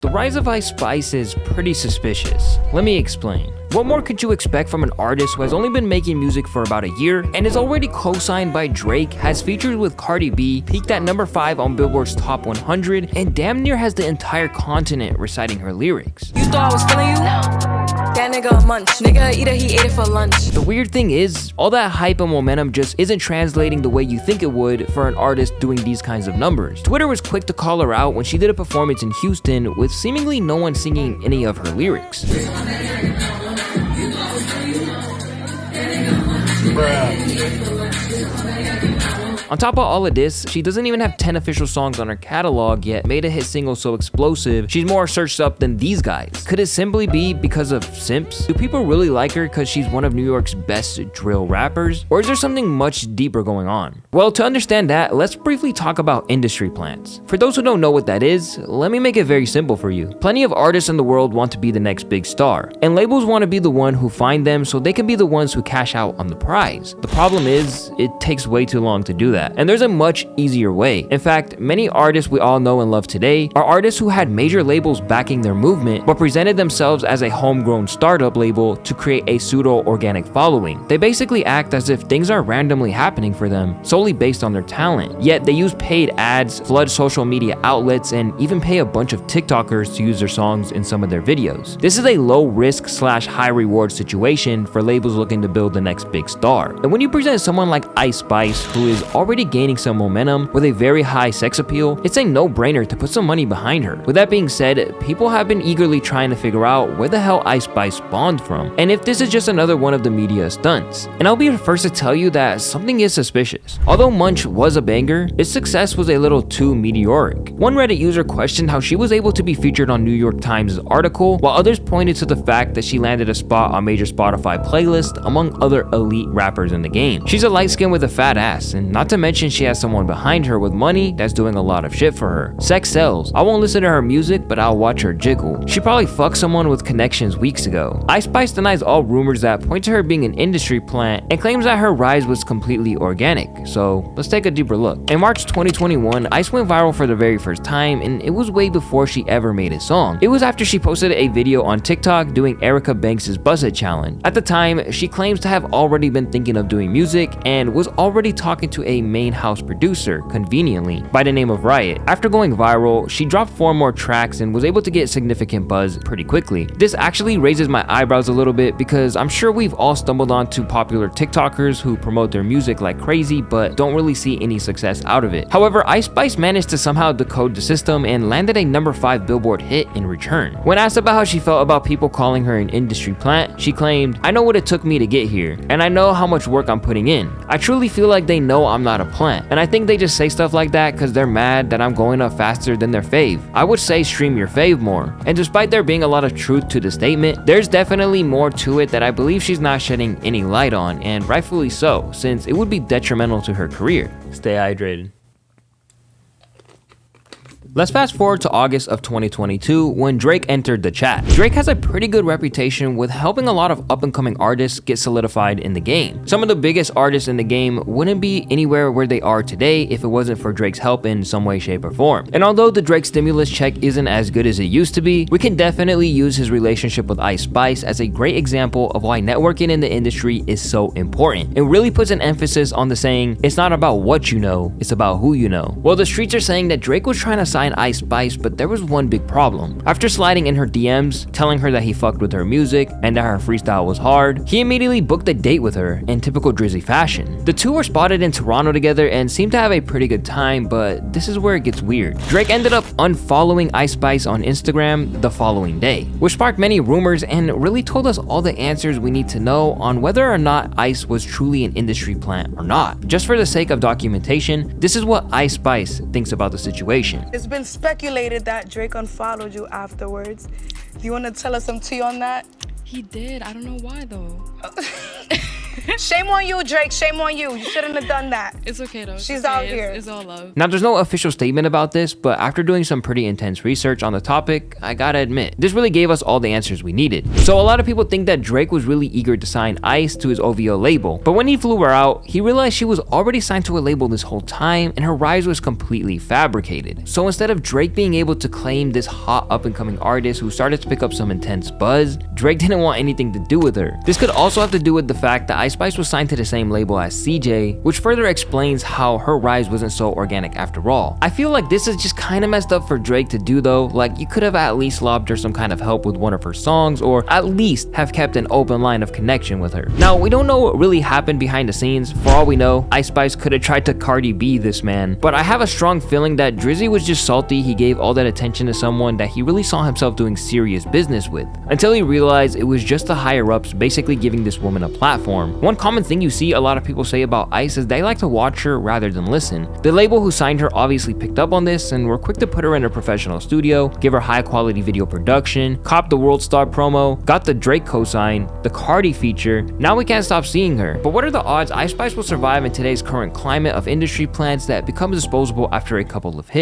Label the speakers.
Speaker 1: The rise of Ice Spice is pretty suspicious. Let me explain. What more could you expect from an artist who has only been making music for about a year and is already co-signed by Drake, has features with Cardi B, peaked at number 5 on Billboard's Top 100, and damn near has the entire continent reciting her lyrics?
Speaker 2: You thought I was feeling you? No. That nigga a munch. Nigga either he ate it for lunch.
Speaker 1: The weird thing is, all that hype and momentum just isn't translating the way you think it would for an artist doing these kinds of numbers. Twitter was quick to call her out when she did a performance in Houston with seemingly no one singing any of her lyrics. On top of all of this, she doesn't even have 10 official songs on her catalog yet made a hit single so explosive, she's more searched up than these guys. Could it simply be because of simps? Do people really like her because she's one of New York's best drill rappers? Or is there something much deeper going on? Well, to understand that, let's briefly talk about industry plants. For those who don't know what that is, let me make it very simple for you. Plenty of artists in the world want to be the next big star, and labels want to be the one who find them so they can be the ones who cash out on the prize. The problem is, it takes way too long to do that. And there's a much easier way. In fact, many artists we all know and love today are artists who had major labels backing their movement, but presented themselves as a homegrown startup label to create a pseudo-organic following. They basically act as if things are randomly happening for them, solely based on their talent. Yet they use paid ads, flood social media outlets, and even pay a bunch of TikTokers to use their songs in some of their videos. This is a low risk / high reward situation for labels looking to build the next big star. And when you present someone like Ice Spice, who is already gaining some momentum with a very high sex appeal, it's a no-brainer to put some money behind her. With that being said, people have been eagerly trying to figure out where the hell Ice Spice spawned from, and if this is just another one of the media stunts. And I'll be the first to tell you that something is suspicious. Although Munch was a banger, its success was a little too meteoric. One Reddit user questioned how she was able to be featured on New York Times' article, while others pointed to the fact that she landed a spot on major Spotify playlists among other elite rappers in the game. She's a light skin with a fat ass, and not to mention she has someone behind her with money that's doing a lot of shit for her. Sex sells. I won't listen to her music, but I'll watch her jiggle. She probably fucked someone with connections weeks ago. Ice Spice denies all rumors that point to her being an industry plant and claims that her rise was completely organic. So let's take a deeper look. In March 2021, Ice went viral for the very first time, and it was way before she ever made a song. It was after she posted a video on TikTok doing Erica Banks' Buzz It challenge. At the time, she claims to have already been thinking of doing music and was already talking to a main house producer, conveniently, by the name of Riot. After going viral, she dropped 4 more tracks and was able to get significant buzz pretty quickly. This actually raises my eyebrows a little bit because I'm sure we've all stumbled onto popular TikTokers who promote their music like crazy but don't really see any success out of it. However, Ice Spice managed to somehow decode the system and landed a number 5 Billboard hit in return. When asked about how she felt about people calling her an industry plant, she claimed, "I know what it took me to get here, and I know how much work I'm putting in. I truly feel like they know I'm not a plant, and I think they just say stuff like that because they're mad that I'm going up faster than their fave. I would say stream your fave more." And despite there being a lot of truth to the statement, there's definitely more to it that I believe she's not shedding any light on, and rightfully so, since it would be detrimental to her career. Stay hydrated. Let's fast forward to August of 2022 when Drake entered the chat. Drake has a pretty good reputation with helping a lot of up-and-coming artists get solidified in the game. Some of the biggest artists in the game wouldn't be anywhere where they are today if it wasn't for Drake's help in some way, shape, or form. And although the Drake stimulus check isn't as good as it used to be, we can definitely use his relationship with Ice Spice as a great example of why networking in the industry is so important. It really puts an emphasis on the saying, it's not about what you know, it's about who you know. Well, the streets are saying that Drake was trying to sign Ice Spice, but there was one big problem. After sliding in her DMs, telling her that he fucked with her music and that her freestyle was hard, he immediately booked a date with her in typical Drizzy fashion. The two were spotted in Toronto together and seemed to have a pretty good time, but this is where it gets weird. Drake ended up unfollowing Ice Spice on Instagram the following day, which sparked many rumors and really told us all the answers we need to know on whether or not Ice was truly an industry plant or not. Just for the sake of documentation, this is what Ice Spice thinks about the situation.
Speaker 3: It's been speculated that Drake unfollowed you afterwards. Do you want to tell us some tea on that?
Speaker 4: He did. I don't know why though.
Speaker 3: Shame on you, Drake. Shame on you. You shouldn't have done that.
Speaker 4: It's okay though.
Speaker 3: She's
Speaker 4: okay.
Speaker 3: out here.
Speaker 4: It's all love.
Speaker 1: Now, there's no official statement about this, but after doing some pretty intense research on the topic, I gotta admit, this really gave us all the answers we needed. So a lot of people think that Drake was really eager to sign Ice to his OVO label, but when he flew her out, he realized she was already signed to a label this whole time, and her rise was completely fabricated. So instead of Drake being able to claim this hot up-and-coming artist who started to pick up some intense buzz, Drake didn't want anything to do with her. This could also have to do with the fact that Ice Spice was signed to the same label as CJ, which further explains how her rise wasn't so organic after all. I feel like this is just kind of messed up for Drake to do though. Like, you could have at least lobbed her some kind of help with one of her songs, or at least have kept an open line of connection with her. Now, we don't know what really happened behind the scenes. For all we know, Ice Spice could have tried to Cardi B this man, but I have a strong feeling that Drizzy was just salty he gave all that attention to someone that he really saw himself doing serious business with, until he realized it was just the higher ups basically giving this woman a platform. One common thing you see a lot of people say about Ice is they like to watch her rather than listen. The label who signed her obviously picked up on this and were quick to put her in a professional studio, give her high quality video production, cop the World Star promo, got the Drake cosign, the Cardi feature. Now we can't stop seeing her. But what are the odds Ice Spice will survive in today's current climate of industry plants that become disposable after a couple of hits?